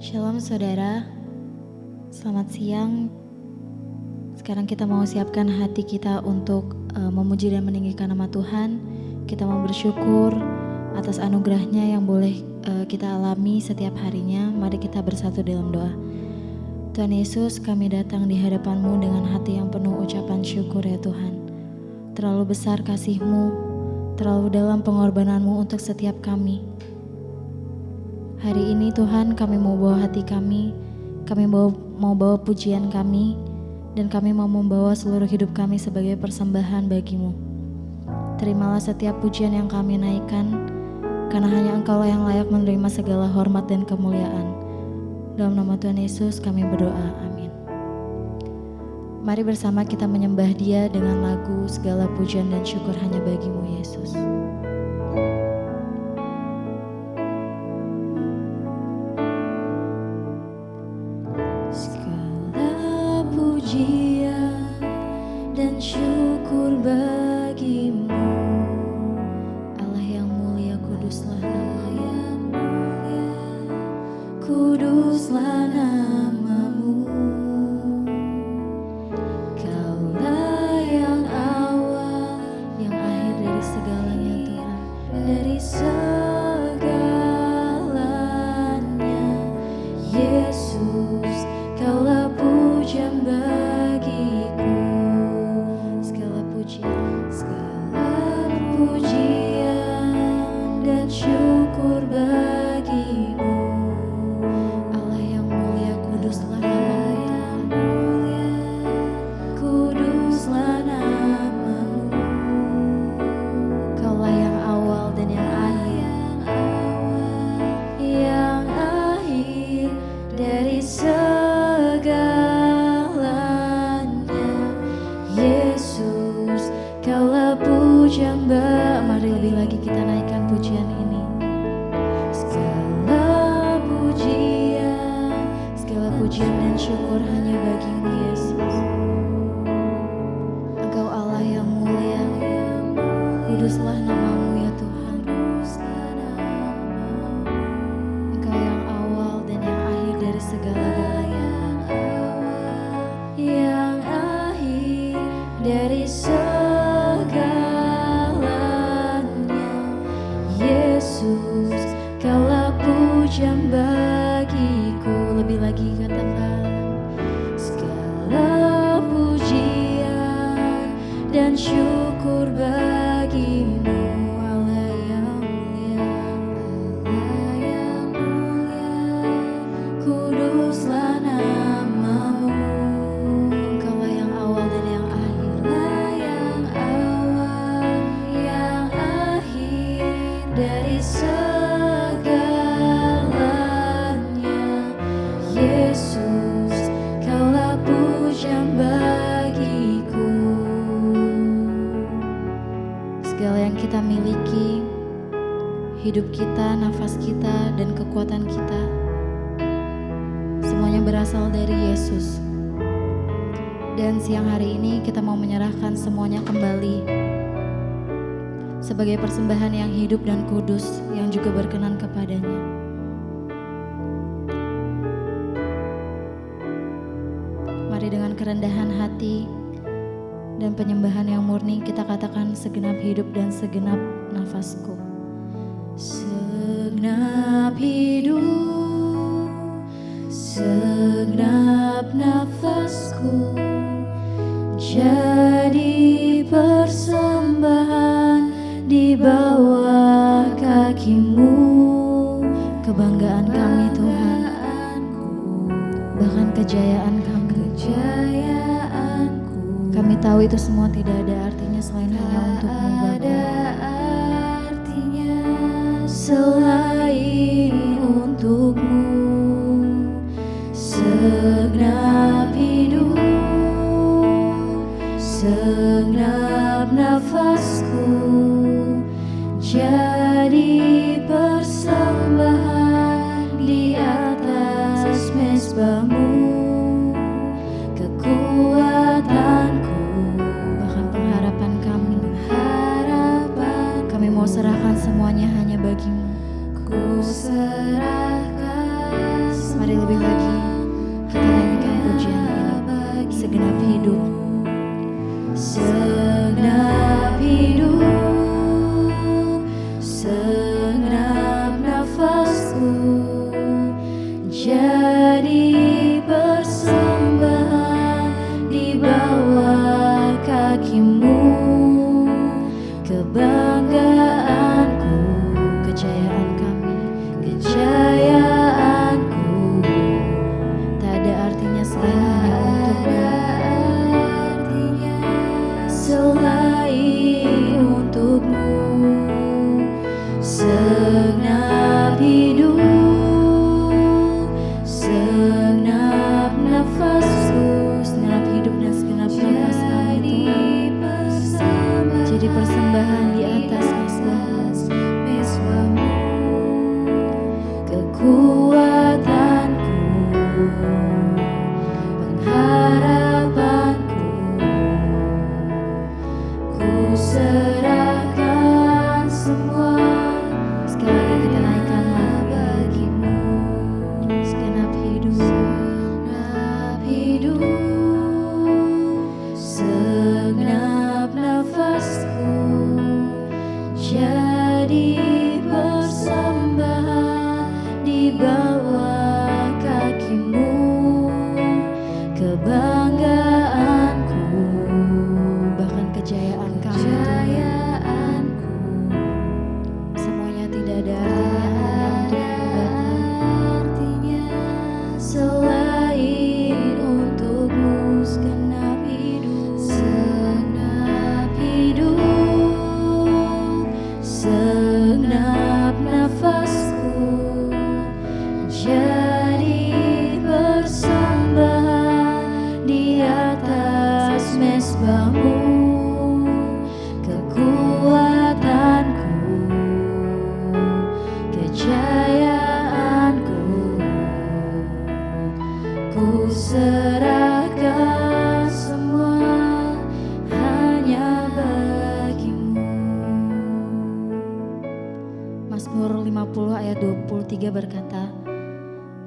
Shalom saudara, selamat siang. Sekarang kita mau siapkan hati kita untuk memuji dan meninggikan nama Tuhan. Kita mau bersyukur atas anugerahnya yang boleh kita alami setiap harinya. Mari kita bersatu dalam doa. Tuhan Yesus, kami datang di hadapan-Mu dengan hati yang penuh ucapan syukur ya Tuhan. Terlalu besar kasih-Mu, terlalu dalam pengorbanan-Mu untuk setiap kami. Hari ini Tuhan, kami mau bawa hati kami mau bawa pujian kami, dan kami mau membawa seluruh hidup kami sebagai persembahan bagi-Mu. Terimalah setiap pujian yang kami naikkan, karena hanya Engkau yang layak menerima segala hormat dan kemuliaan. Dalam nama Tuhan Yesus kami berdoa, amin. Mari bersama kita menyembah Dia dengan lagu segala pujian dan syukur hanya bagi-Mu Yesus. Pujian dan syukur bagi-Mu, Allah yang mulia, kuduslah nama-Mu, kuduslah nama-Mu. Kaulah yang awal, yang akhir dari segalanya Tuhan, dari segalanya. Yesus, Kaulah pujian bagiku, segala pujian dan syukur bagi-Mu, Allah yang mulia, kuduslah nama-Mu, kuduslah nama-Mu. Kaulah yang awal dan yang akhir dari Yesus, Kaulah pujian mari lebih lagi kita naikkan pujian ini. Segala pujian dan syukur hanya bagi-Mu Yesus. Engkau Allah yang mulia, kuduslah nama-Mu ya Tuhan. Engkau yang awal dan yang akhir dari segala-galanya, yang akhir dari segalanya. Yesus, Kaulah pujian bagiku. Lebih lagi katakan, segala pujian dan syukur bagi-Mu, Allah yang mulia, kuduslah nama-Mu. Engkaulah yang awal dan yang akhir dari segalanya. Yesus, Kaulah pujian bagiku. Segala yang kita miliki, hidup kita, nafas kita, dan kekuatan kita, semuanya berasal dari Yesus. Dan siang hari ini kita mau menyerahkan semuanya kembali sebagai persembahan yang hidup dan kudus, yang juga berkenan kepadanya. Mari dengan kerendahan hati dan penyembahan yang murni kita katakan, segenap hidup dan segenap nafasku. Segenap hidup, segenap nafasku, jadi persembahan di bawah kaki-Mu. Kebanggaan kami Tuhan, bahkan kejayaan kami. Kami tahu itu semua tidak ada artinya selain hanya untuk-Mu Bapa. Selain untuk-Mu. Segenap hidup, segenap nafasku, jadi persembahan di atas mezbah-Mu. Kekuatanku, bahkan pengharapan kami, kami mau serahkan semuanya hanya bagi-Mu. Ku serahkan. Mari lebih lagi kita nyanyikan pujian ini. Segenap hidup, segenap hidup, segenap nafasku jadi persembahan di bawah kaki-Mu. Kebanggaanku, kejayaan kami, kejayaanku, tak ada artinya selain untuk-Mu. Segenap hidup, segenap nafasku, segenap hidup dan segenap nafas kami jadi persembahan di atas mezbah-Mu. Kekuatanku, pengharapanku, ku serahkan semua. Sekali lagi kita naikkan bagi-Mu. Segenap hidup, segenap hidup, segenap nafasku jadi persembahan di bawah kaki-Mu. Kebanggaanku, bahkan kejayaan kejayaanku, semuanya tidak ada artinya selain untuk-Mu. Segenap hidup, segenap hidup, segenap nafasku jadi persembahan di atas mezbah-Mu. Kekuatanku, kejayaanku, ku serahkan semua hanya bagi-Mu. Mazmur 50 ayat 23 berkata,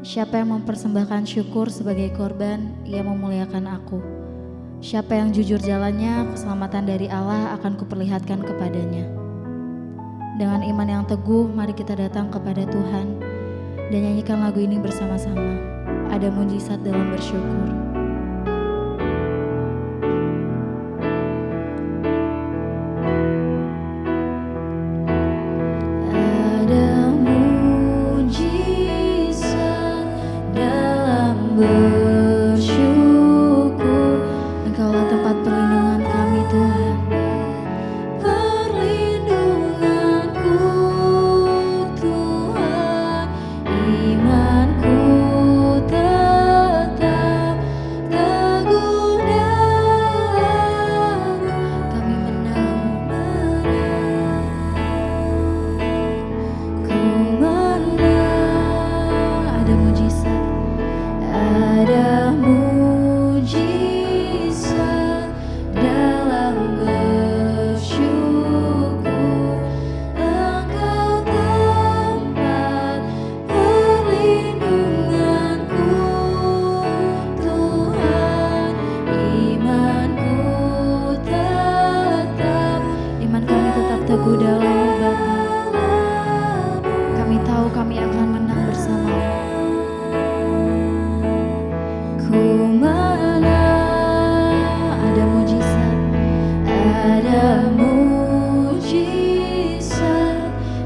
siapa yang mempersembahkan syukur sebagai korban, ia memuliakan aku. Siapa yang jujur jalannya, keselamatan dari Allah akan kuperlihatkan kepadanya. Dengan iman yang teguh, mari kita datang kepada Tuhan dan nyanyikan lagu ini bersama-sama. Ada mujizat dalam bersyukur. Ada mujizat dalam bersyukur. Engkaulah tempat perlindungan kami, Tuhan. Perlindunganku, Tuhan. Imanku tetap teguh dalam-Mu. Kami menang. Ku menang. Ada mujizat, ada mujizat dalam bersyukur. Engkau tempat perlindunganku, Tuhan. Imanku tetap, iman kami tetap teguh dalam-Mu, Bapa. Kami tahu kami akan menang bersama-Mu. Ku menang. Ada mujizat, ada mujizat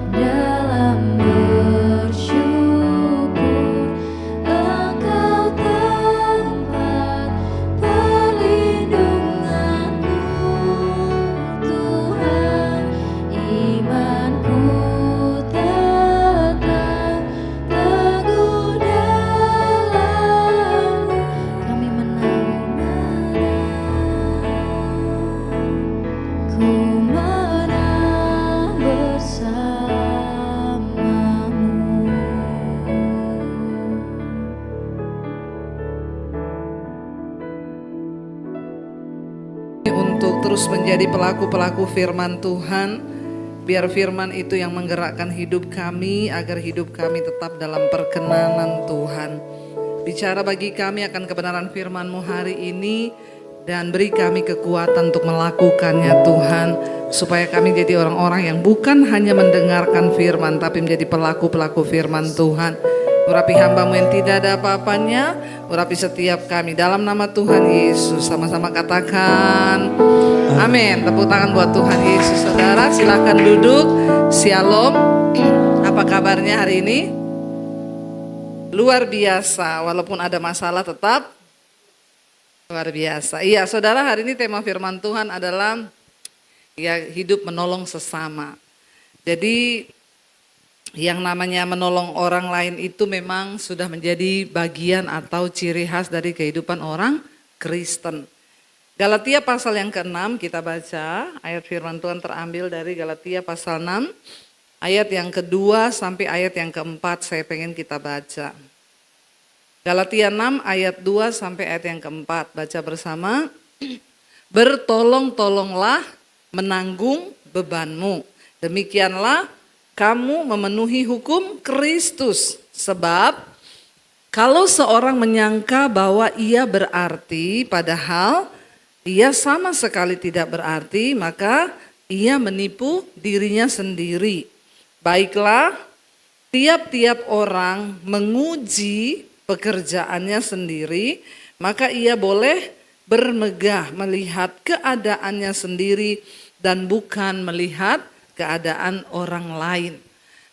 dalam bersyukur. Engkau tempat perlindunganku, Tuhan. Imanku tetap teguh dalam-Mu. Kami menang. Ku menang bersama-Mu. Untuk terus menjadi pelaku-pelaku firman Tuhan, biar firman itu yang menggerakkan hidup kami agar hidup kami tetap dalam perkenanan Tuhan. bicara bagi kami akan kebenaran firman-Mu hari ini, dan beri kami kekuatan untuk melakukannya Tuhan, supaya kami jadi orang-orang yang bukan hanya mendengarkan firman, tapi menjadi pelaku-pelaku firman Tuhan. Urapi hamba-Mu yang tidak ada apa-apanya, urapi setiap kami dalam nama Tuhan Yesus. Sama-sama katakan amin. Tepuk tangan buat Tuhan Yesus. Saudara silakan duduk. Shalom. Apa kabarnya hari ini? Luar biasa, walaupun ada masalah tetap luar biasa. Iya saudara, hari ini tema firman Tuhan adalah ya hidup menolong sesama. Jadi yang namanya menolong orang lain itu memang sudah menjadi bagian atau ciri khas dari kehidupan orang Kristen. Galatia pasal yang ke-6 kita baca, ayat firman Tuhan terambil dari Galatia pasal 6. Ayat yang kedua sampai ayat yang keempat saya pengen kita baca. Galatia 6 ayat 2 sampai ayat yang keempat. Baca bersama. Bertolong-tolonglah menanggung bebanmu. Demikianlah kamu memenuhi hukum Kristus. Sebab kalau seorang menyangka bahwa ia berarti padahal ia sama sekali tidak berarti, maka ia menipu dirinya sendiri. Baiklah, tiap-tiap orang menguji pekerjaannya sendiri, maka ia boleh bermegah melihat keadaannya sendiri dan bukan melihat keadaan orang lain.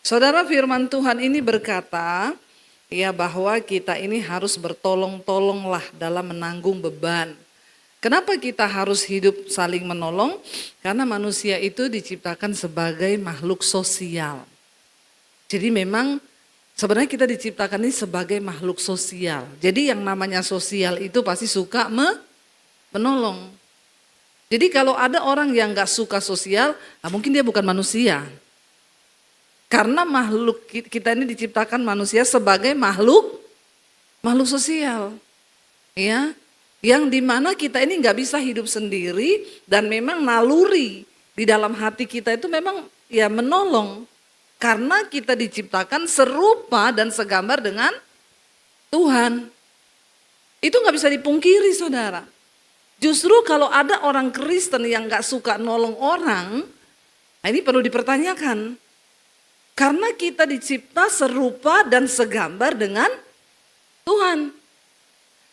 Saudara, firman Tuhan ini berkata, ya bahwa kita ini harus bertolong-tolonglah dalam menanggung beban. Kenapa kita harus hidup saling menolong? Karena manusia itu diciptakan sebagai makhluk sosial. Jadi memang sebenarnya kita diciptakan ini sebagai makhluk sosial. Jadi yang namanya sosial itu pasti suka menolong. Jadi kalau ada orang yang gak suka sosial, mungkin dia bukan manusia. Karena makhluk kita ini diciptakan manusia sebagai makhluk sosial. Ya. Yang dimana kita ini nggak bisa hidup sendiri dan memang naluri di dalam hati kita itu memang ya menolong. Karena kita diciptakan serupa dan segambar dengan Tuhan. Itu nggak bisa dipungkiri saudara. Justru kalau ada orang Kristen yang nggak suka nolong orang, ini perlu dipertanyakan. Karena kita dicipta serupa dan segambar dengan Tuhan.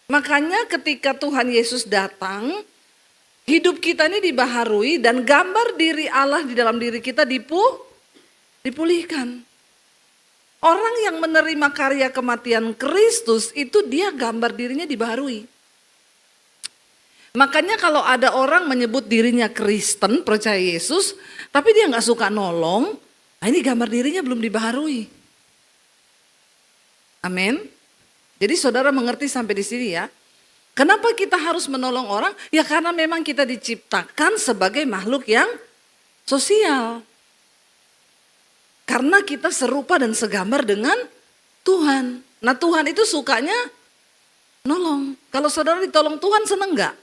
Makanya ketika Tuhan Yesus datang, hidup kita ini dibaharui dan gambar diri Allah di dalam diri kita dipulihkan. Orang yang menerima karya kematian Kristus itu dia gambar dirinya dibaharui. Makanya kalau ada orang menyebut dirinya Kristen, percaya Yesus, tapi dia gak suka nolong, ini gambar dirinya belum dibaharui. Amin. Jadi saudara mengerti sampai di sini ya. Kenapa kita harus menolong orang? Ya karena memang kita diciptakan sebagai makhluk yang sosial. Karena kita serupa dan segambar dengan Tuhan. Nah Tuhan itu sukanya nolong. Kalau saudara ditolong Tuhan seneng gak?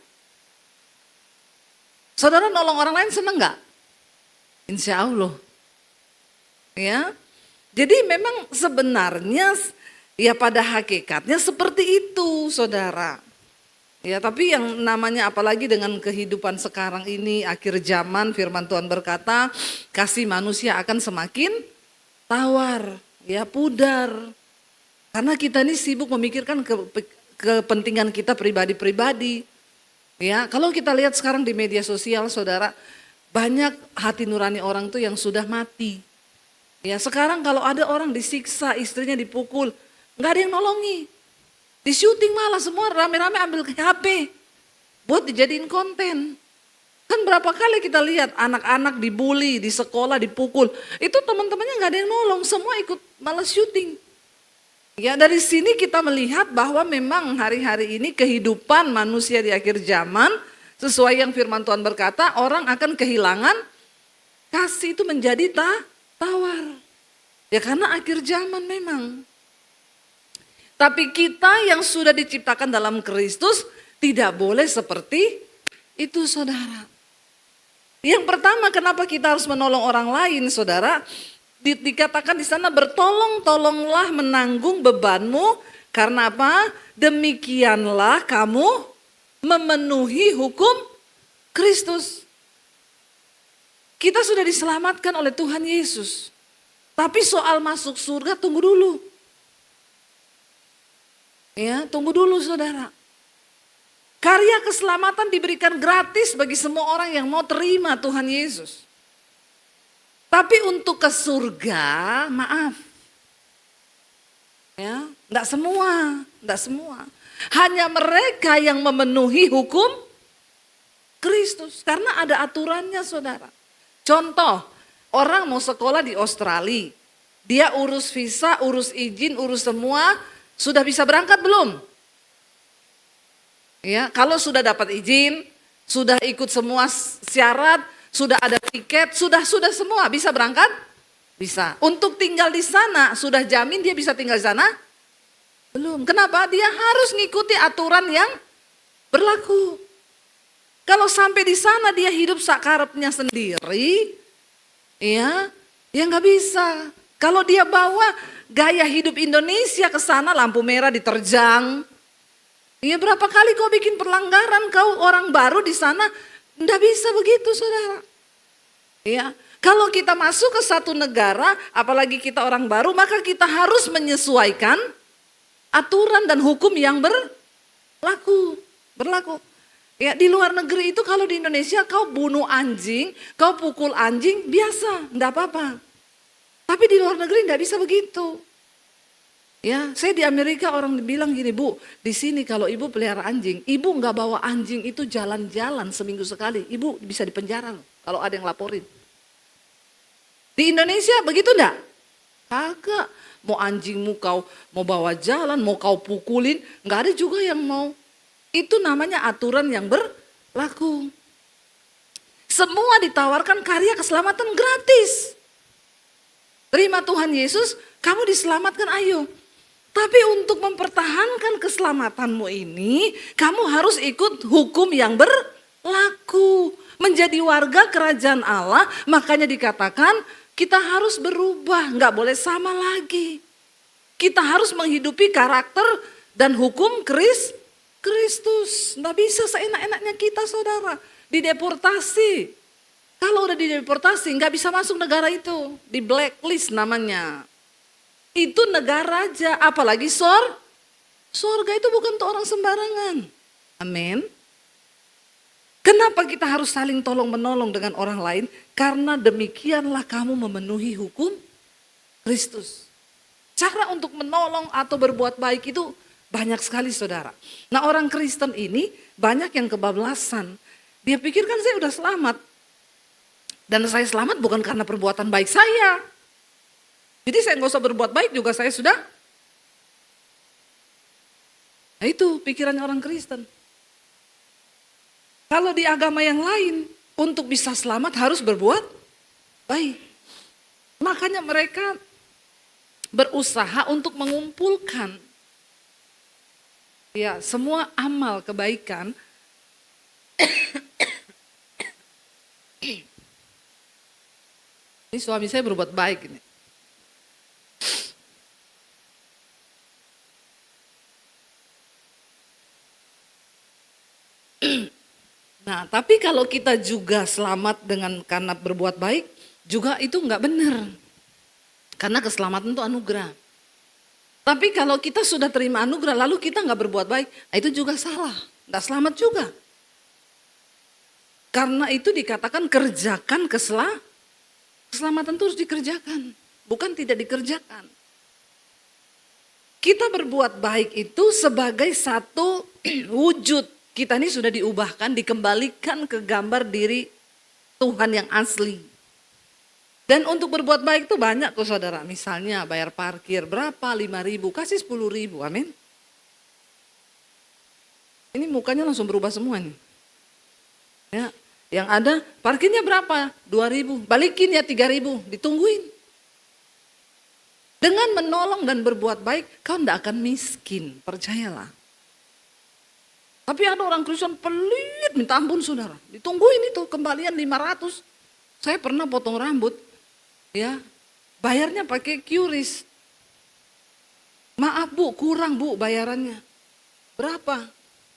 Saudara nolong orang lain seneng gak? Insya Allah. Ya. Jadi memang sebenarnya ya pada hakikatnya seperti itu saudara. Ya tapi yang namanya apalagi dengan kehidupan sekarang ini akhir zaman firman Tuhan berkata kasih manusia akan semakin tawar, ya pudar. Karena kita ini sibuk memikirkan kepentingan kita pribadi-pribadi. Ya kalau kita lihat sekarang di media sosial saudara, banyak hati nurani orang tuh yang sudah mati. Ya sekarang kalau ada orang disiksa, istrinya dipukul, nggak ada yang nolongi. Di syuting malah semua rame-rame ambil HP buat dijadiin konten. Kan berapa kali kita lihat anak-anak dibully, di sekolah dipukul. Itu teman-temannya nggak ada yang nolong, semua ikut malah syuting. Ya dari sini kita melihat bahwa memang hari-hari ini kehidupan manusia di akhir zaman sesuai yang firman Tuhan berkata orang akan kehilangan kasih itu menjadi tawar. Ya karena akhir zaman memang. Tapi kita yang sudah diciptakan dalam Kristus tidak boleh seperti itu saudara. Yang pertama kenapa kita harus menolong orang lain saudara? Dikatakan di sana bertolong-tolonglah menanggung bebanmu Karena apa? Demikianlah kamu memenuhi hukum Kristus. Kita sudah diselamatkan oleh Tuhan Yesus. Tapi soal masuk surga tunggu dulu. Ya, tunggu dulu saudara. Karya keselamatan diberikan gratis bagi semua orang yang mau terima Tuhan Yesus. Tapi untuk ke surga, maaf. Ya, enggak semua. Hanya mereka yang memenuhi hukum Kristus. Karena ada aturannya saudara. Contoh, orang mau sekolah di Australia. Dia urus visa, urus izin, urus semua. Sudah bisa berangkat belum? Ya, kalau sudah dapat izin, sudah ikut semua syarat, sudah ada tiket, sudah semua bisa berangkat? Bisa. Untuk tinggal di sana, sudah jamin dia bisa tinggal di sana? Belum. Kenapa? Dia harus ngikuti aturan yang berlaku. Kalau sampai di sana dia hidup sakarepnya sendiri, ya nggak bisa. Kalau dia bawa gaya hidup Indonesia ke sana, lampu merah diterjang. Ya berapa kali kau bikin pelanggaran, kau orang baru di sana, nggak bisa begitu saudara. Ya, kalau kita masuk ke satu negara, apalagi kita orang baru, maka kita harus menyesuaikan aturan dan hukum yang berlaku. Ya, di luar negeri itu kalau di Indonesia kau bunuh anjing, kau pukul anjing, biasa, enggak apa-apa. Tapi di luar negeri enggak bisa begitu. Ya, saya di Amerika orang bilang gini, Bu, di sini kalau ibu pelihara anjing, ibu enggak bawa anjing itu jalan-jalan seminggu sekali, ibu bisa dipenjara loh kalau ada yang laporin. Di Indonesia begitu enggak? Kagak. Mau anjingmu kau mau bawa jalan, mau kau pukulin, enggak ada juga yang mau. Itu namanya aturan yang berlaku. Semua ditawarkan karya keselamatan gratis. Terima Tuhan Yesus, kamu diselamatkan, ayo. Tapi untuk mempertahankan keselamatanmu ini, kamu harus ikut hukum yang berlaku. Menjadi warga kerajaan Allah, makanya dikatakan kita harus berubah, nggak boleh sama lagi. Kita harus menghidupi karakter dan hukum Kristus. Nggak bisa seenak-enaknya kita saudara. Dideportasi. Kalau udah dideportasi nggak bisa masuk negara itu. Di blacklist namanya. Itu negara aja. Apalagi surga itu bukan untuk orang sembarangan. Amin. Kenapa kita harus saling tolong menolong dengan orang lain? Karena demikianlah kamu memenuhi hukum Kristus. Cara untuk menolong atau berbuat baik itu banyak sekali saudara. Nah orang Kristen ini banyak yang kebablasan. Dia pikir kan saya udah selamat. Dan saya selamat bukan karena perbuatan baik saya. Jadi saya nggak usah berbuat baik juga saya sudah. Nah itu pikirannya orang Kristen. Kalau di agama yang lain untuk bisa selamat harus berbuat baik. Makanya mereka berusaha untuk mengumpulkan ya semua amal kebaikan ini suami saya berbuat baik ini. Nah, tapi kalau kita juga selamat dengan karena berbuat baik, juga itu enggak benar. Karena keselamatan itu anugerah. Tapi kalau kita sudah terima anugerah lalu kita enggak berbuat baik, itu juga salah. Enggak selamat juga. Karena itu dikatakan kerjakan keselamatan itu harus dikerjakan, bukan tidak dikerjakan. Kita berbuat baik itu sebagai satu wujud. Kita ini sudah diubahkan, dikembalikan ke gambar diri Tuhan yang asli. Dan untuk berbuat baik itu banyak kok saudara. Misalnya bayar parkir berapa? 5.000, kasih 10.000, amin. Ini mukanya langsung berubah semua nih. Ya, yang ada parkirnya berapa? 2.000, balikin ya 3.000, ditungguin. Dengan menolong dan berbuat baik, kau tidak akan miskin, percayalah. Tapi ada orang Kristen pelit, minta ampun saudara. Ditungguin itu kembalian 500. Saya pernah potong rambut, ya bayarnya pakai QRIS. Maaf Bu, kurang Bu bayarannya. Berapa?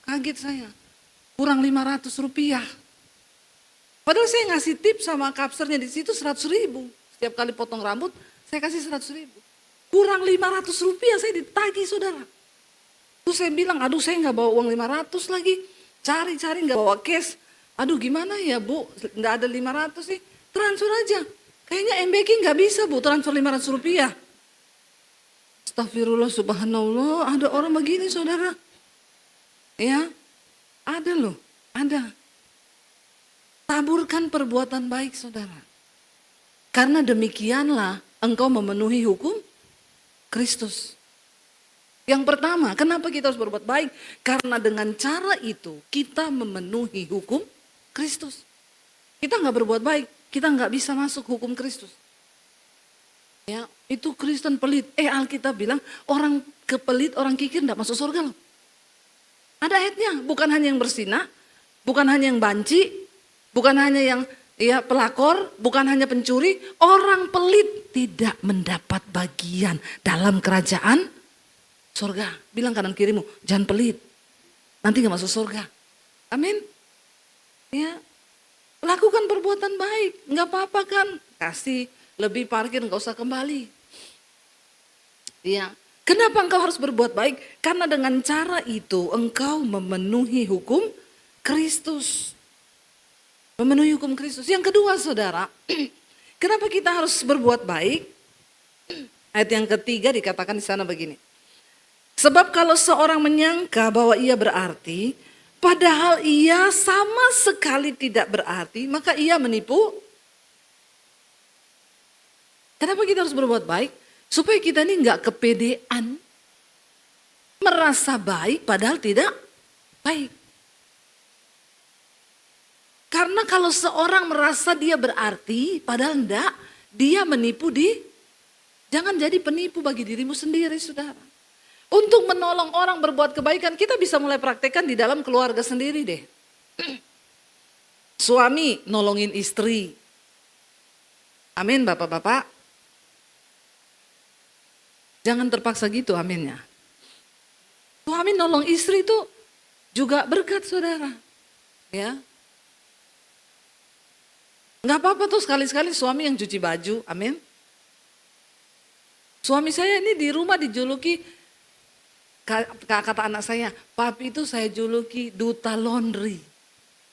Kaget saya. Kurang 500 rupiah. Padahal saya ngasih tip sama kapsernya di situ 100.000. Setiap kali potong rambut, saya kasih 100.000. Kurang 500 rupiah saya ditagih saudara. Terus saya bilang, aduh saya nggak bawa uang 500 lagi. Cari-cari nggak bawa cash. Aduh gimana ya Bu, nggak ada 500 sih. Transfer aja. Kayaknya MBK nggak bisa Bu, transfer 500 rupiah. Astagfirullah subhanallah, ada orang begini saudara. Ya, ada loh, ada. Taburkan perbuatan baik saudara. Karena demikianlah engkau memenuhi hukum Kristus. Yang pertama, kenapa kita harus berbuat baik? Karena dengan cara itu kita memenuhi hukum Kristus. Kita nggak berbuat baik, kita nggak bisa masuk hukum Kristus. Ya, itu Kristen pelit. Alkitab bilang orang kepelit, orang kikir nggak masuk surga loh. Ada ayatnya, bukan hanya yang bersinah, bukan hanya yang banci, bukan hanya yang pelakor, bukan hanya pencuri, orang pelit tidak mendapat bagian dalam kerajaan surga. Bilang kanan kirimu, jangan pelit, nanti gak masuk surga. Amin. Ya, lakukan perbuatan baik, nggak apa-apa kan, kasih lebih parkir nggak usah kembali. Ya, kenapa engkau harus berbuat baik? Karena dengan cara itu engkau memenuhi hukum Kristus. Memenuhi hukum Kristus. Yang kedua saudara, kenapa kita harus berbuat baik? Ayat yang ketiga dikatakan di sana begini. Sebab kalau seorang menyangka bahwa ia berarti, padahal ia sama sekali tidak berarti, maka ia menipu. Kenapa kita harus berbuat baik? Supaya kita ini nggak kepedean, merasa baik padahal tidak baik. Karena kalau seorang merasa dia berarti padahal enggak, dia menipu jangan jadi penipu bagi dirimu sendiri saudara. Untuk menolong orang berbuat kebaikan kita bisa mulai praktekkan di dalam keluarga sendiri deh. Suami nolongin istri. Amin bapak-bapak. Jangan terpaksa gitu aminnya. Suami nolong istri itu juga berkat saudara. Ya. Nggak apa-apa tuh sekali-sekali suami yang cuci baju, amin. Suami saya ini di rumah dijuluki, kata anak saya, papi itu saya juluki duta laundry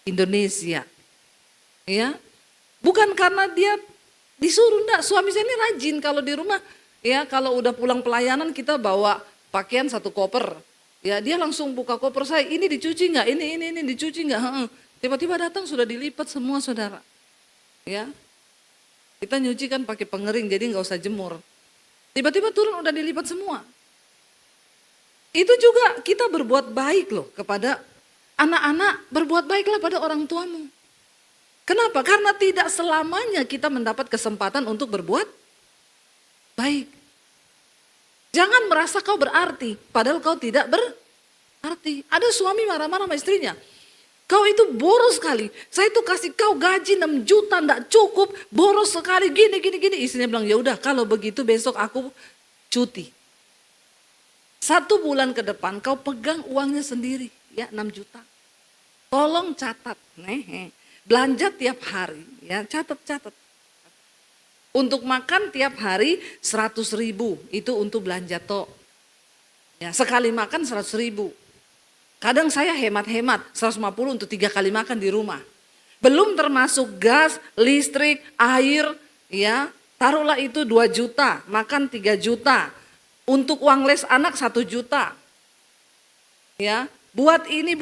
Indonesia. Ya, bukan karena dia disuruh, enggak. Suami saya ini rajin kalau di rumah, ya kalau udah pulang pelayanan kita bawa pakaian satu koper. Ya dia langsung buka koper saya, ini dicuci nggak, ini dicuci nggak. Tiba-tiba datang sudah dilipat semua saudara. Ya, kita nyuci kan pakai pengering jadi nggak usah jemur. Tiba-tiba turun udah dilipat semua. Itu juga kita berbuat baik loh kepada anak-anak, berbuat baiklah pada orang tuamu. Kenapa? Karena tidak selamanya kita mendapat kesempatan untuk berbuat baik. Jangan merasa kau berarti, padahal kau tidak berarti. Ada suami marah-marah sama istrinya. Kau itu boros sekali, saya tuh kasih kau gaji 6 juta enggak cukup, boros sekali gini. Istrinya bilang, ya udah kalau begitu besok aku cuti. 1 bulan ke depan kau pegang uangnya sendiri, ya 6 juta. Tolong catat, belanja tiap hari, ya catat. Untuk makan tiap hari 100.000, itu untuk belanja tok. Ya, sekali makan 100.000. Kadang saya hemat-hemat 150 untuk 3 kali makan di rumah. Belum termasuk gas, listrik, air, ya. Taruhlah itu 2 juta, makan 3 juta. Untuk uang les anak 1 juta. Ya, buat ini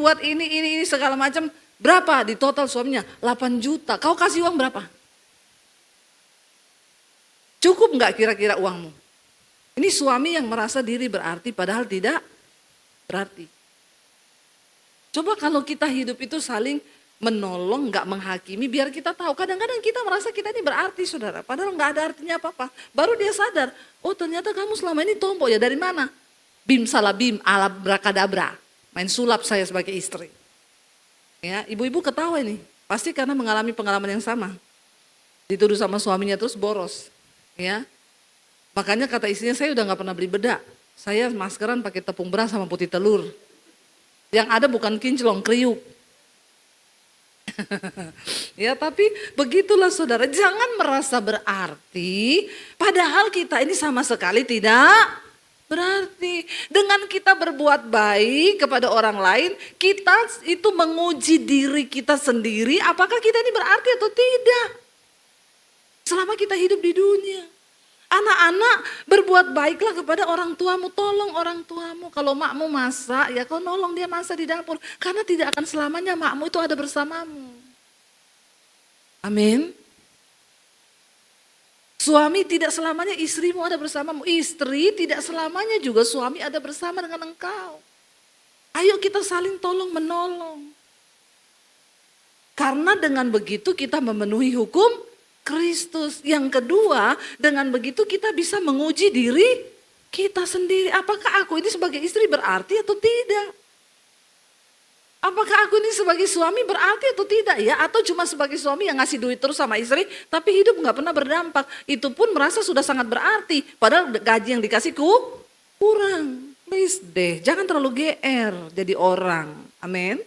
segala macam. Berapa di total suaminya? 8 juta. Kau kasih uang berapa? Cukup enggak kira-kira uangmu? Ini suami yang merasa diri berarti padahal tidak berarti. Coba kalau kita hidup itu saling menolong, nggak menghakimi, biar kita tahu. Kadang-kadang kita merasa kita ini berarti saudara, padahal nggak ada artinya apa-apa. Baru dia sadar, oh ternyata kamu selama ini tombok ya dari mana? Bim salah bim, ala brakadabra, main sulap saya sebagai istri. Ya, ibu-ibu ketawa ini, pasti karena mengalami pengalaman yang sama. Dituduh sama suaminya terus boros, ya. Makanya kata istrinya saya udah nggak pernah beli bedak. Saya maskeran pakai tepung beras sama putih telur. Yang ada bukan kinclong, kriuk. Ya, tapi begitulah saudara, jangan merasa berarti padahal kita ini sama sekali tidak berarti. Dengan kita berbuat baik kepada orang lain, kita itu menguji diri kita sendiri apakah kita ini berarti atau tidak. Selama kita hidup di dunia. Anak-anak, berbuat baiklah kepada orang tuamu, tolong orang tuamu. Kalau makmu masak, ya kau nolong dia masak di dapur. Karena tidak akan selamanya makmu itu ada bersamamu. Amin. Suami tidak selamanya istrimu ada bersamamu. Istri tidak selamanya juga suami ada bersama dengan engkau. Ayo kita saling tolong menolong. Karena dengan begitu kita memenuhi hukum Kristus. Yang kedua, dengan begitu kita bisa menguji diri kita sendiri. Apakah aku ini sebagai istri berarti atau tidak? Apakah aku ini sebagai suami berarti atau tidak ya? Atau cuma sebagai suami yang ngasih duit terus sama istri, tapi hidup gak pernah berdampak. Itu pun merasa sudah sangat berarti. Padahal gaji yang dikasihku kurang. Please deh, jangan terlalu GR jadi orang. Amin.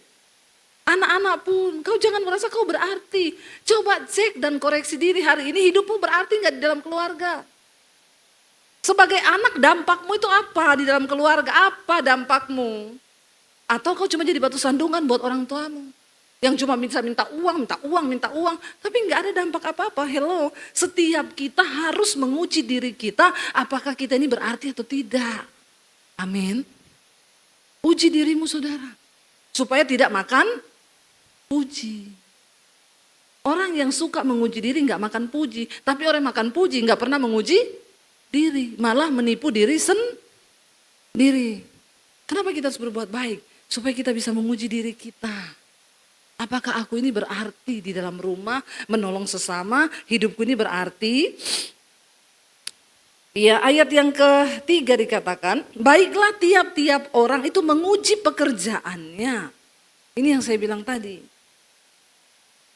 Anak-anak pun, kau jangan merasa kau berarti. Coba cek dan koreksi diri hari ini, hidupmu berarti gak di dalam keluarga? Sebagai anak dampakmu itu apa di dalam keluarga? Apa dampakmu? Atau kau cuma jadi batu sandungan buat orang tuamu? Yang cuma minta uang, tapi gak ada dampak apa-apa. Hello, setiap kita harus menguji diri kita, apakah kita ini berarti atau tidak. Amin. Uji dirimu saudara, supaya tidak makan puji. Orang yang suka menguji diri nggak makan puji, tapi orang yang makan puji nggak pernah menguji diri, malah menipu diri sendiri. Kenapa kita harus berbuat baik? Supaya kita bisa menguji diri kita. Apakah aku ini berarti di dalam rumah, menolong sesama, hidupku ini berarti? Ya, ayat yang ketiga dikatakan, baiklah tiap-tiap orang itu menguji pekerjaannya. Ini yang saya bilang tadi.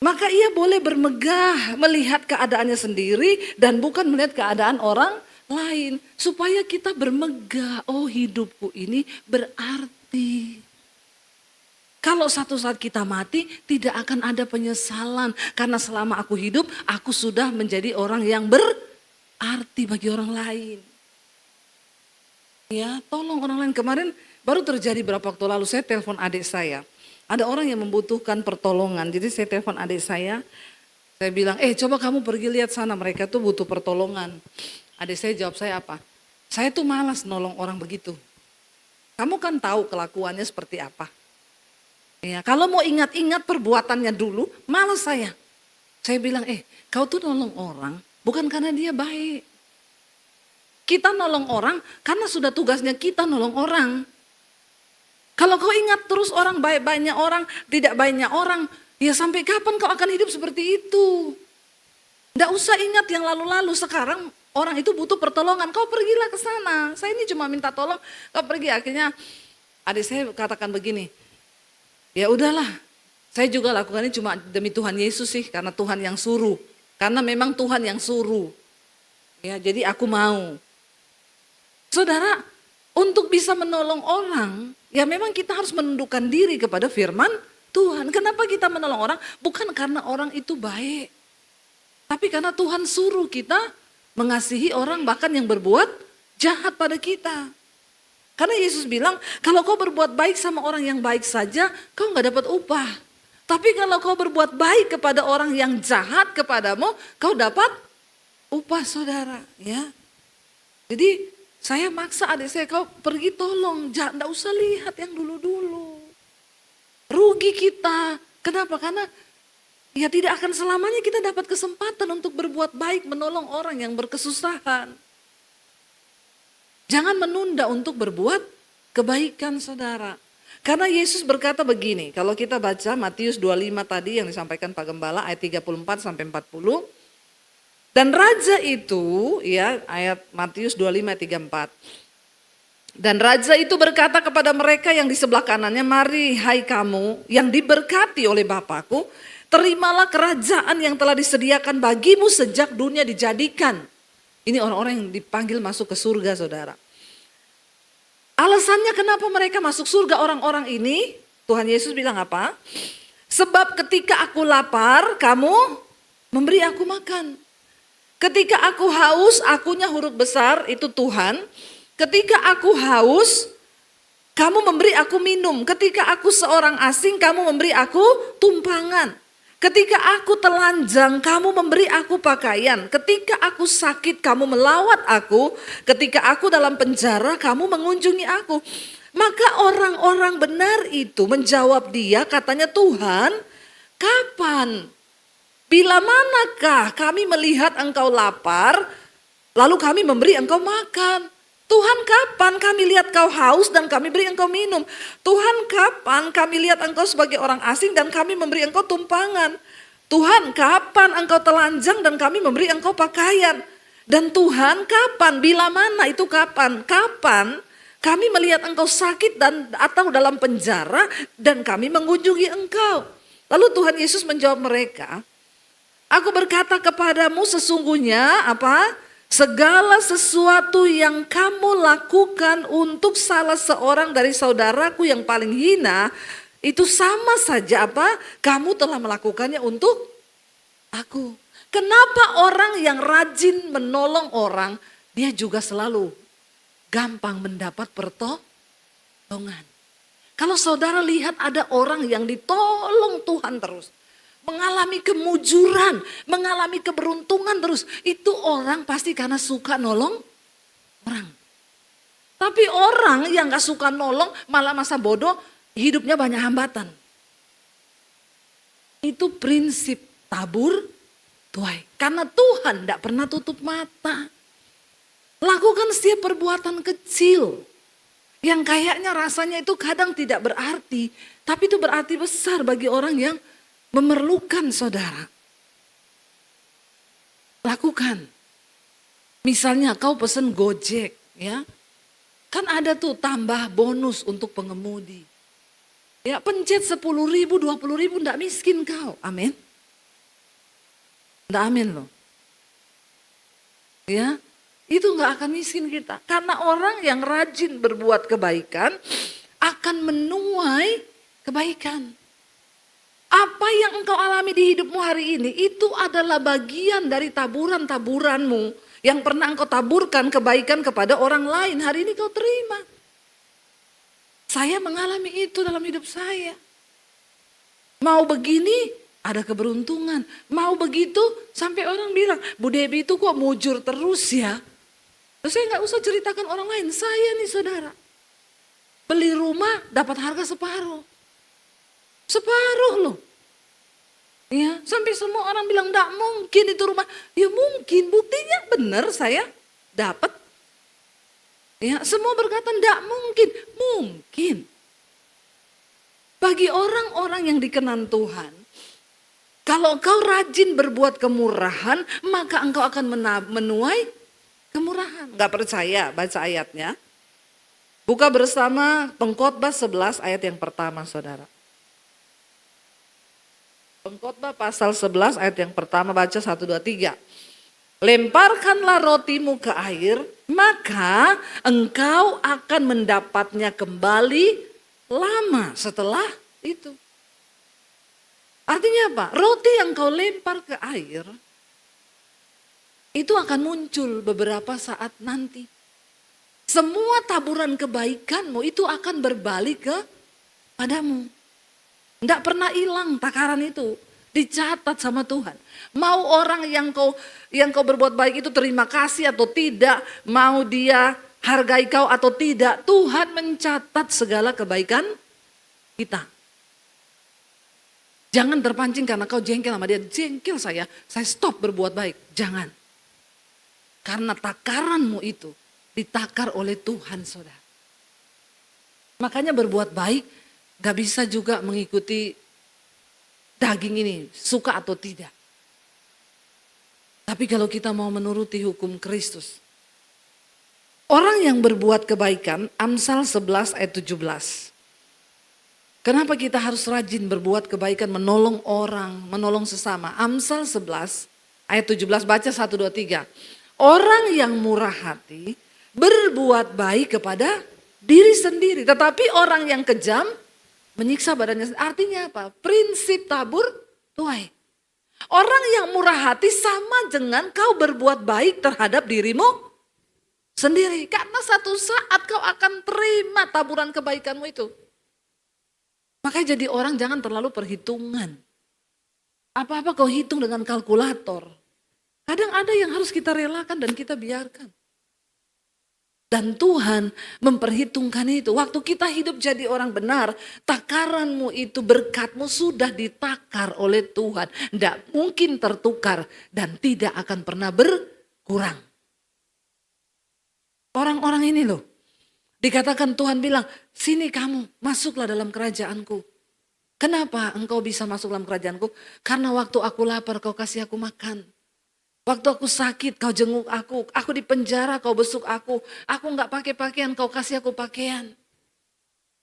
Maka ia boleh bermegah melihat keadaannya sendiri dan bukan melihat keadaan orang lain. Supaya kita bermegah, oh hidupku ini berarti. Kalau satu saat kita mati tidak akan ada penyesalan. Karena selama aku hidup aku sudah menjadi orang yang berarti bagi orang lain. Ya, tolong orang lain. Kemarin baru terjadi beberapa waktu lalu saya telepon adik saya. Ada orang yang membutuhkan pertolongan, jadi saya telepon adik saya bilang, coba kamu pergi lihat sana, mereka tuh butuh pertolongan. Adik saya jawab saya apa? Saya tuh malas nolong orang begitu. Kamu kan tahu kelakuannya seperti apa. Ya, kalau mau ingat-ingat perbuatannya dulu, malas saya. Saya bilang, kau tuh nolong orang bukan karena dia baik. Kita nolong orang karena sudah tugasnya kita nolong orang. Kalau kau ingat terus orang baik-baiknya orang, tidak baiknya orang, ya sampai kapan kau akan hidup seperti itu? Nggak usah ingat yang lalu-lalu, sekarang orang itu butuh pertolongan, kau pergilah ke sana. Saya ini cuma minta tolong, kau pergi. Akhirnya adik saya katakan begini, ya udahlah, saya juga lakukan ini cuma demi Tuhan Yesus sih, karena Tuhan yang suruh. Karena memang Tuhan yang suruh. Ya, jadi aku mau. Saudara, untuk bisa menolong orang, ya memang kita harus menundukkan diri kepada firman Tuhan. Kenapa kita menolong orang? Bukan karena orang itu baik. Tapi karena Tuhan suruh kita mengasihi orang bahkan yang berbuat jahat pada kita. Karena Yesus bilang, kalau kau berbuat baik sama orang yang baik saja, kau gak dapat upah. Tapi kalau kau berbuat baik kepada orang yang jahat kepadamu, kau dapat upah saudara. Ya. Jadi saya maksa adik saya, kau pergi tolong, jangan usah lihat yang dulu-dulu. Rugi kita. Kenapa? Karena ya tidak akan selamanya kita dapat kesempatan untuk berbuat baik, menolong orang yang berkesusahan. Jangan menunda untuk berbuat kebaikan saudara. Karena Yesus berkata begini, kalau kita baca Matius 25 tadi yang disampaikan Pak Gembala ayat 34 sampai 40. Dan raja itu, ya ayat Matius 25 ayat 34. Dan raja itu berkata kepada mereka yang di sebelah kanannya, mari hai kamu yang diberkati oleh Bapakku, terimalah kerajaan yang telah disediakan bagimu sejak dunia dijadikan. Ini orang-orang yang dipanggil masuk ke surga saudara. Alasannya kenapa mereka masuk surga orang-orang ini, Tuhan Yesus bilang apa? Sebab ketika aku lapar, kamu memberi aku makan. Ketika aku haus, akunya huruf besar, itu Tuhan. Ketika aku haus, kamu memberi aku minum. Ketika aku seorang asing, kamu memberi aku tumpangan. Ketika aku telanjang, kamu memberi aku pakaian. Ketika aku sakit, kamu melawat aku. Ketika aku dalam penjara, kamu mengunjungi aku. Maka orang-orang benar itu menjawab dia, katanya, Tuhan, kapan? Bila manakah kami melihat engkau lapar, lalu kami memberi engkau makan? Tuhan, kapan kami lihat kau haus dan kami beri engkau minum? Tuhan, kapan kami lihat engkau sebagai orang asing dan kami memberi engkau tumpangan? Tuhan, kapan engkau telanjang dan kami memberi engkau pakaian? Dan Tuhan, kapan, bila mana itu kapan? Kapan kami melihat engkau sakit dan atau dalam penjara dan kami mengunjungi engkau? Lalu Tuhan Yesus menjawab mereka, aku berkata kepadamu sesungguhnya apa? Segala sesuatu yang kamu lakukan untuk salah seorang dari saudaraku yang paling hina, itu sama saja apa? Kamu telah melakukannya untuk aku. Kenapa orang yang rajin menolong orang, dia juga selalu gampang mendapat pertolongan. Kalau saudara lihat ada orang yang ditolong Tuhan terus, mengalami kemujuran, mengalami keberuntungan terus. Itu orang pasti karena suka nolong orang. Tapi orang yang gak suka nolong malah masa bodoh, hidupnya banyak hambatan. Itu prinsip tabur tuai. Karena Tuhan gak pernah tutup mata. Lakukan setiap perbuatan kecil yang kayaknya rasanya itu kadang tidak berarti. Tapi itu berarti besar bagi orang yang memerlukan saudara. Lakukan. Misalnya kau pesen Gojek, ya. Kan ada tuh tambah bonus untuk pengemudi. Ya, pencet 10.000, 20.000 enggak miskin kau. Amin. Enggak amin loh. Ya, itu enggak akan miskin kita. Karena orang yang rajin berbuat kebaikan akan menuai kebaikan. Apa yang engkau alami di hidupmu hari ini itu adalah bagian dari taburan-taburanmu yang pernah engkau taburkan kebaikan kepada orang lain. Hari ini kau terima. Saya mengalami itu dalam hidup saya. Mau begini ada keberuntungan. Mau begitu sampai orang bilang, Bu Debbie itu kok mujur terus ya. Terus saya gak usah ceritakan orang lain. Saya nih saudara. Beli rumah dapat harga separuh. Separuh loh. Ya, sampai semua orang bilang enggak mungkin itu rumah. Ya mungkin, buktinya benar saya dapat. Ya, semua berkata enggak mungkin. Mungkin. Bagi orang-orang yang dikenan Tuhan, kalau engkau rajin berbuat kemurahan, maka engkau akan menuai kemurahan. Enggak percaya, baca ayatnya. Buka bersama Pengkhotbah 11 ayat yang pertama saudara. Pengkhotbah pasal 11 ayat yang pertama, baca 1, 2, 3. Lemparkanlah rotimu ke air, maka engkau akan mendapatnya kembali lama setelah itu. Artinya apa? Roti yang kau lempar ke air, itu akan muncul beberapa saat nanti. Semua taburan kebaikanmu itu akan berbalik ke padamu. Tidak pernah hilang takaran itu. Dicatat sama Tuhan. Mau orang yang kau berbuat baik itu terima kasih atau tidak. Mau dia hargai kau atau tidak. Tuhan mencatat segala kebaikan kita. Jangan terpancing karena kau jengkel sama dia. Jengkel saya stop berbuat baik. Jangan. Karena takaranmu itu ditakar oleh Tuhan saudara. Makanya berbuat baik gak bisa juga mengikuti daging ini, suka atau tidak. Tapi kalau kita mau menuruti hukum Kristus. Orang yang berbuat kebaikan, Amsal 11 ayat 17. Kenapa kita harus rajin berbuat kebaikan, menolong orang, menolong sesama. Amsal 11 ayat 17, baca 1, 2, 3. Orang yang murah hati berbuat baik kepada diri sendiri. Tetapi orang yang kejam menyiksa badannya sendiri. Artinya apa? Prinsip tabur tuai. Orang yang murah hati sama dengan kau berbuat baik terhadap dirimu sendiri. Karena satu saat kau akan terima taburan kebaikanmu itu. Makanya jadi orang jangan terlalu perhitungan. Apa-apa kau hitung dengan kalkulator. Kadang ada yang harus kita relakan dan kita biarkan. Dan Tuhan memperhitungkan itu. Waktu kita hidup jadi orang benar, takaranmu itu, berkatmu sudah ditakar oleh Tuhan. Tidak mungkin tertukar dan tidak akan pernah berkurang. Orang-orang ini loh, dikatakan Tuhan bilang, sini kamu masuklah dalam kerajaanku. Kenapa engkau bisa masuk dalam kerajaanku? Karena waktu aku lapar kau kasih aku makan. Waktu aku sakit kau jenguk aku di penjara kau besuk aku nggak pakai pakaian kau kasih aku pakaian.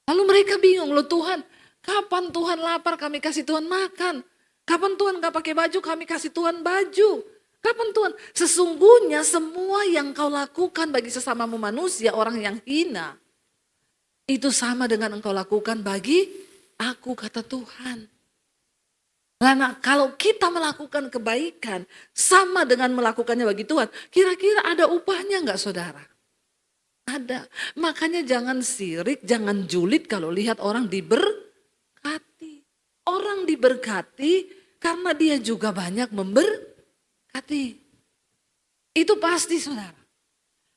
Lalu mereka bingung, loh Tuhan, kapan Tuhan lapar kami kasih Tuhan makan? Kapan Tuhan nggak pakai baju kami kasih Tuhan baju? Kapan Tuhan? Sesungguhnya semua yang kau lakukan bagi sesamamu manusia, orang yang hina, itu sama dengan engkau lakukan bagi aku, kata Tuhan. Karena kalau kita melakukan kebaikan sama dengan melakukannya bagi Tuhan, kira-kira ada upahnya enggak saudara? Ada. Makanya jangan sirik, jangan julid kalau lihat orang diberkati. Orang diberkati karena dia juga banyak memberkati. Itu pasti saudara.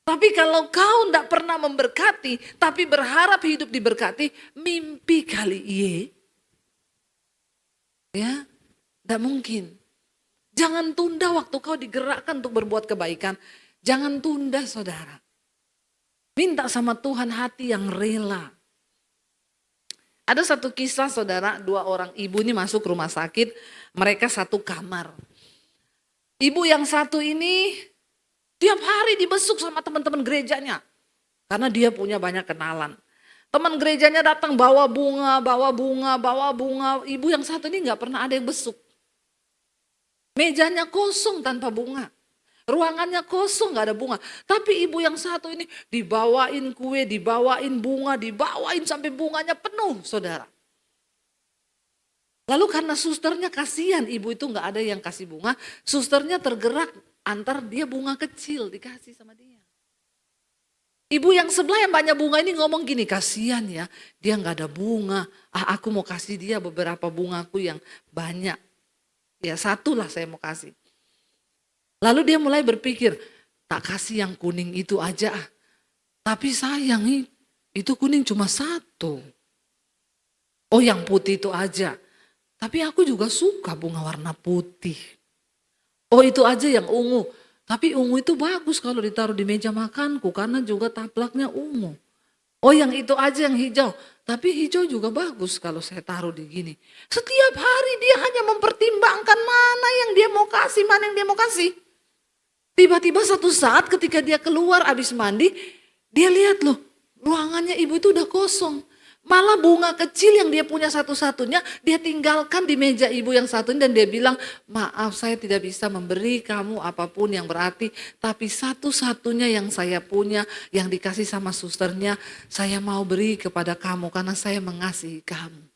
Tapi kalau kau tidak pernah memberkati, tapi berharap hidup diberkati, mimpi kali iya. Ya, tidak mungkin. Jangan tunda waktu kau digerakkan untuk berbuat kebaikan. Jangan tunda saudara. Minta sama Tuhan hati yang rela. Ada satu kisah saudara, 2 orang ibu ini masuk rumah sakit, mereka satu kamar. Ibu yang satu ini tiap hari dibesuk sama teman-teman gerejanya. Karena dia punya banyak kenalan. Teman gerejanya datang bawa bunga, bawa bunga, bawa bunga. Ibu yang satu ini gak pernah ada yang besuk. Mejanya kosong tanpa bunga. Ruangannya kosong gak ada bunga. Tapi ibu yang satu ini dibawain kue, dibawain bunga, dibawain sampai bunganya penuh saudara. Lalu karena susternya kasihan, ibu itu gak ada yang kasih bunga. Susternya tergerak. Antar dia bunga kecil dikasih sama dia. Ibu yang sebelah yang banyak bunga ini ngomong gini, kasihan ya dia nggak ada bunga. Aku mau kasih dia beberapa bungaku yang banyak. Ya satu lah saya mau kasih. Lalu dia mulai berpikir, tak kasih yang kuning itu aja. Tapi sayang itu kuning cuma satu. Oh yang putih itu aja. Tapi aku juga suka bunga warna putih. Oh itu aja yang ungu, tapi ungu itu bagus kalau ditaruh di meja makanku karena juga taplaknya ungu. Oh yang itu aja yang hijau, tapi hijau juga bagus kalau saya taruh di gini. Setiap hari dia hanya mempertimbangkan mana yang dia mau kasih, mana yang dia mau kasih. Tiba-tiba satu saat ketika dia keluar habis mandi, dia lihat loh ruangannya ibu itu udah kosong. Malah bunga kecil yang dia punya satu-satunya, dia tinggalkan di meja ibu yang satu ini dan dia bilang, maaf saya tidak bisa memberi kamu apapun yang berarti, tapi satu-satunya yang saya punya, yang dikasih sama susternya, saya mau beri kepada kamu karena saya mengasihi kamu.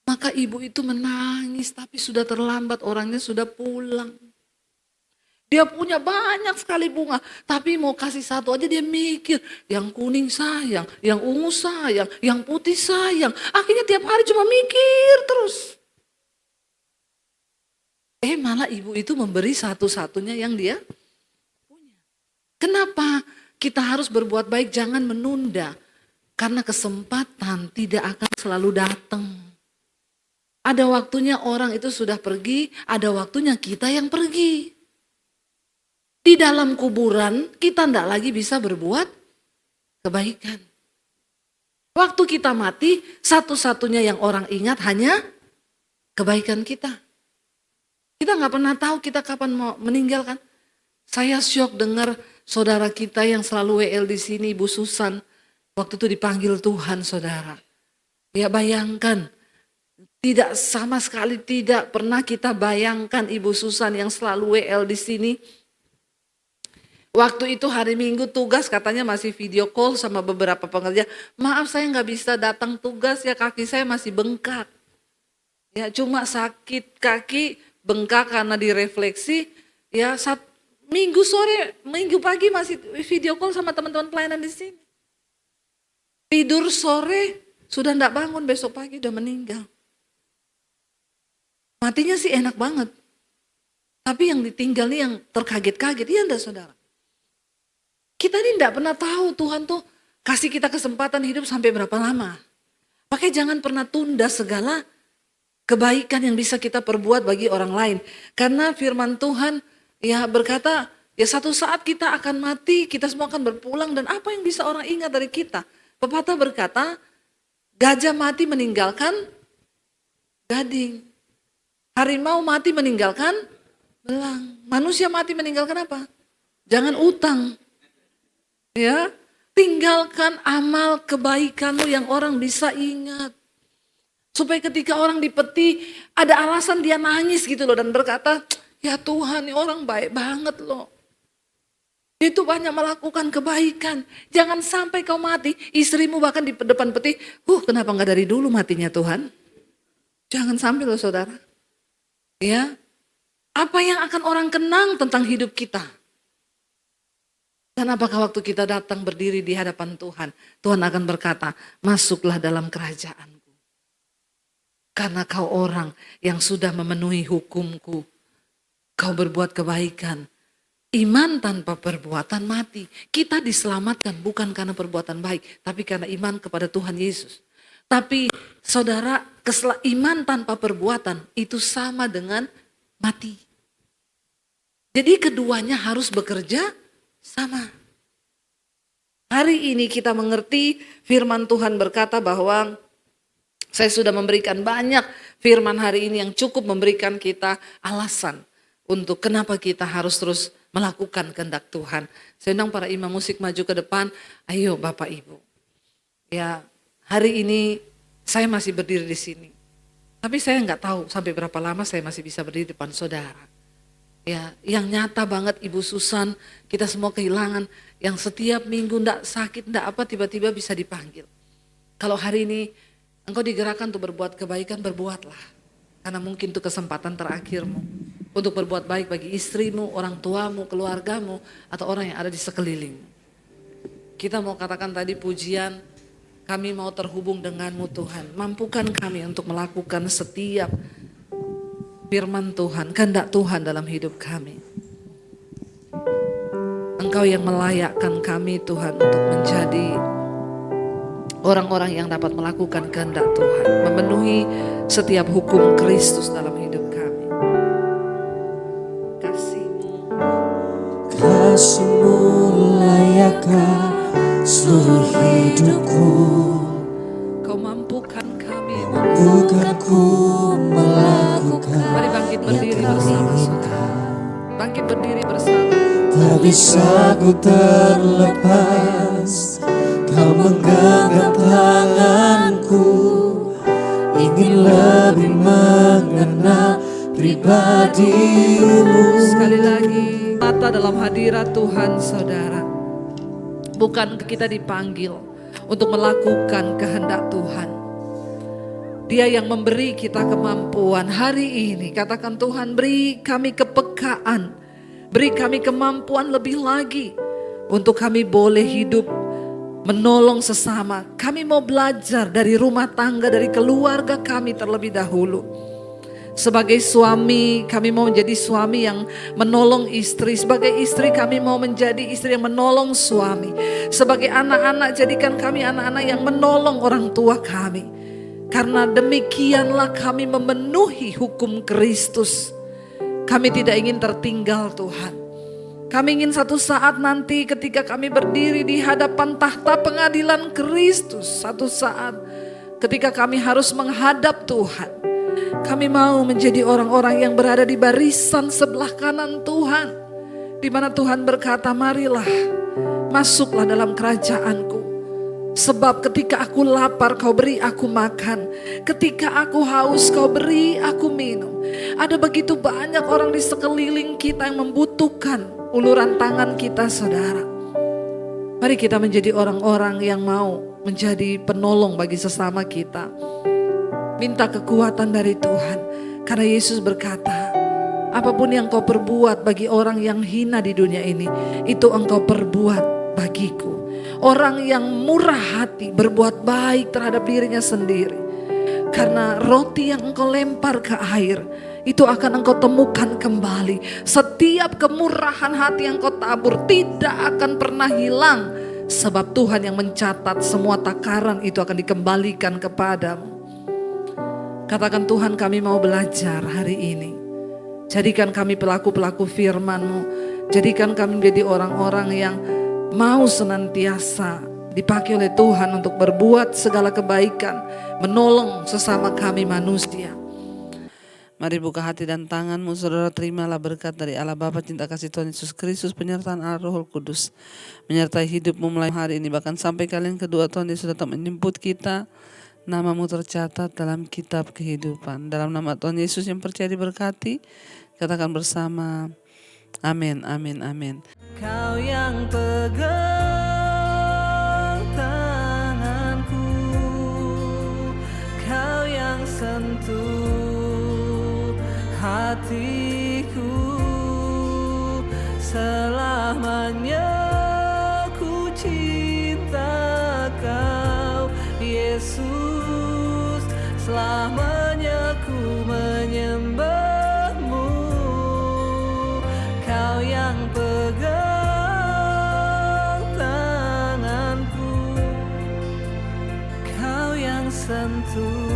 Maka ibu itu menangis, tapi sudah terlambat, orangnya sudah pulang. Dia punya banyak sekali bunga, tapi mau kasih satu aja dia mikir, yang kuning sayang, yang ungu sayang, yang putih sayang. Akhirnya tiap hari cuma mikir terus. Malah ibu itu memberi satu-satunya yang dia punya. Kenapa kita harus berbuat baik, jangan menunda. Karena kesempatan tidak akan selalu datang. Ada waktunya orang itu sudah pergi, ada waktunya kita yang pergi. Di dalam kuburan kita tidak lagi bisa berbuat kebaikan. Waktu kita mati, satu-satunya yang orang ingat hanya kebaikan kita. Kita nggak pernah tahu kita kapan mau meninggalkan. Saya syok dengar saudara kita yang selalu WL di sini, Ibu Susan, waktu itu dipanggil Tuhan saudara. Ya bayangkan, tidak sama sekali tidak pernah kita bayangkan Ibu Susan yang selalu WL di sini. Waktu itu hari Minggu tugas katanya masih video call sama beberapa pengerja. Maaf saya nggak bisa datang tugas ya, kaki saya masih bengkak. Ya cuma sakit kaki, bengkak karena direfleksi. Ya Minggu sore, Minggu pagi masih video call sama teman-teman pelayanan di sini. Tidur sore, sudah enggak bangun, besok pagi udah meninggal. Matinya sih enak banget. Tapi yang ditinggal nih yang terkaget-kaget, iya enggak saudara? Kita ini enggak pernah tahu Tuhan tuh kasih kita kesempatan hidup sampai berapa lama. Makanya jangan pernah tunda segala kebaikan yang bisa kita perbuat bagi orang lain. Karena firman Tuhan ya berkata, ya satu saat kita akan mati, kita semua akan berpulang dan apa yang bisa orang ingat dari kita? Pepatah berkata, gajah mati meninggalkan gading. Harimau mati meninggalkan belang. Manusia mati meninggalkan apa? Jangan utang. Ya, tinggalkan amal kebaikanmu yang orang bisa ingat. Supaya ketika orang di peti ada alasan dia nangis gitu loh dan berkata, ya Tuhan ini orang baik banget loh. Dia itu banyak melakukan kebaikan. Jangan sampai kau mati, istrimu bahkan di depan peti, kenapa nggak dari dulu matinya Tuhan? Jangan sampai loh saudara. Ya, apa yang akan orang kenang tentang hidup kita? Dan apakah waktu kita datang berdiri di hadapan Tuhan, Tuhan akan berkata, masuklah dalam kerajaanku. Karena kau orang yang sudah memenuhi hukumku. Kau berbuat kebaikan. Iman tanpa perbuatan mati. Kita diselamatkan bukan karena perbuatan baik, tapi karena iman kepada Tuhan Yesus. Tapi saudara, iman tanpa perbuatan itu sama dengan mati. Jadi keduanya harus bekerja sama. Hari ini kita mengerti firman Tuhan berkata bahwa saya sudah memberikan banyak firman hari ini yang cukup memberikan kita alasan untuk kenapa kita harus terus melakukan kehendak Tuhan. Saya undang para imam musik maju ke depan. Ayo Bapak Ibu. Ya, hari ini saya masih berdiri di sini. Tapi saya nggak tahu sampai berapa lama saya masih bisa berdiri di depan saudara. Ya, yang nyata banget Ibu Susan, kita semua kehilangan yang setiap minggu ndak sakit, ndak apa tiba-tiba bisa dipanggil. Kalau hari ini engkau digerakkan untuk berbuat kebaikan, berbuatlah. Karena mungkin itu kesempatan terakhirmu untuk berbuat baik bagi istrimu, orang tuamu, keluargamu, atau orang yang ada di sekelilingmu. Kita mau katakan tadi pujian, kami mau terhubung denganmu Tuhan. Mampukan kami untuk melakukan setiap firman Tuhan, kehendak Tuhan dalam hidup kami. Engkau yang melayakkan kami Tuhan untuk menjadi orang-orang yang dapat melakukan kehendak Tuhan, memenuhi setiap hukum Kristus dalam hidup kami. Kasih-Mu layakkan seluruh hidupku. Kau mampukan kami, Mampukanku melakukan. Mari bangkit berdiri bersama saudara. Bangkit berdiri bersama. Tak bisa ku terlepas, Kau menggenggam tanganku. Ingin lebih mengenal pribadi-Mu. Sekali lagi, mata dalam hadirat Tuhan saudara. Bukan kita dipanggil untuk melakukan kehendak Tuhan. Dia yang memberi kita kemampuan hari ini. Katakan Tuhan, beri kami kepekaan. Beri kami kemampuan lebih lagi. Untuk kami boleh hidup menolong sesama. Kami mau belajar dari rumah tangga, dari keluarga kami terlebih dahulu. Sebagai suami, kami mau menjadi suami yang menolong istri. Sebagai istri, kami mau menjadi istri yang menolong suami. Sebagai anak-anak, jadikan kami anak-anak yang menolong orang tua kami. Karena demikianlah kami memenuhi hukum Kristus. Kami tidak ingin tertinggal Tuhan. Kami ingin satu saat nanti ketika kami berdiri di hadapan tahta pengadilan Kristus. Satu saat ketika kami harus menghadap Tuhan. Kami mau menjadi orang-orang yang berada di barisan sebelah kanan Tuhan. Di mana Tuhan berkata, marilah masuklah dalam kerajaanku. Sebab ketika aku lapar kau beri aku makan. Ketika aku haus kau beri aku minum. Ada begitu banyak orang di sekeliling kita yang membutuhkan uluran tangan kita saudara. Mari kita menjadi orang-orang yang mau menjadi penolong bagi sesama kita. Minta kekuatan dari Tuhan. Karena Yesus berkata, apapun yang kau perbuat bagi orang yang hina di dunia ini, itu engkau perbuat bagiku. Orang yang murah hati berbuat baik terhadap dirinya sendiri. Karena roti yang engkau lempar ke air, itu akan engkau temukan kembali. Setiap kemurahan hati yang engkau tabur tidak akan pernah hilang. Sebab Tuhan yang mencatat semua takaran itu akan dikembalikan kepadamu. Katakan, Tuhan, kami mau belajar hari ini. Jadikan kami pelaku-pelaku firman-Mu. Jadikan kami menjadi orang-orang yang mau senantiasa dipakai oleh Tuhan untuk berbuat segala kebaikan, menolong sesama kami manusia. Mari buka hati dan tanganmu, saudara, terimalah berkat dari Allah Bapa, cinta kasih Tuhan Yesus Kristus, penyertaan Allah Roh Kudus menyertai hidupmu mulai hari ini, bahkan sampai kali yang kedua Tuhan Yesus datang menjemput kita. Namamu tercatat dalam kitab kehidupan. Dalam nama Tuhan Yesus yang percaya diberkati, katakan bersama, amin, amin, amin. Kau yang pegang tanganku, kau yang sentuh hatiku, selamanya ku cinta kau Yesus, selamanya ku menyembahmu. Kau yang pegang tanganku, kau yang sentuh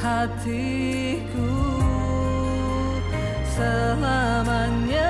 hatiku, selamanya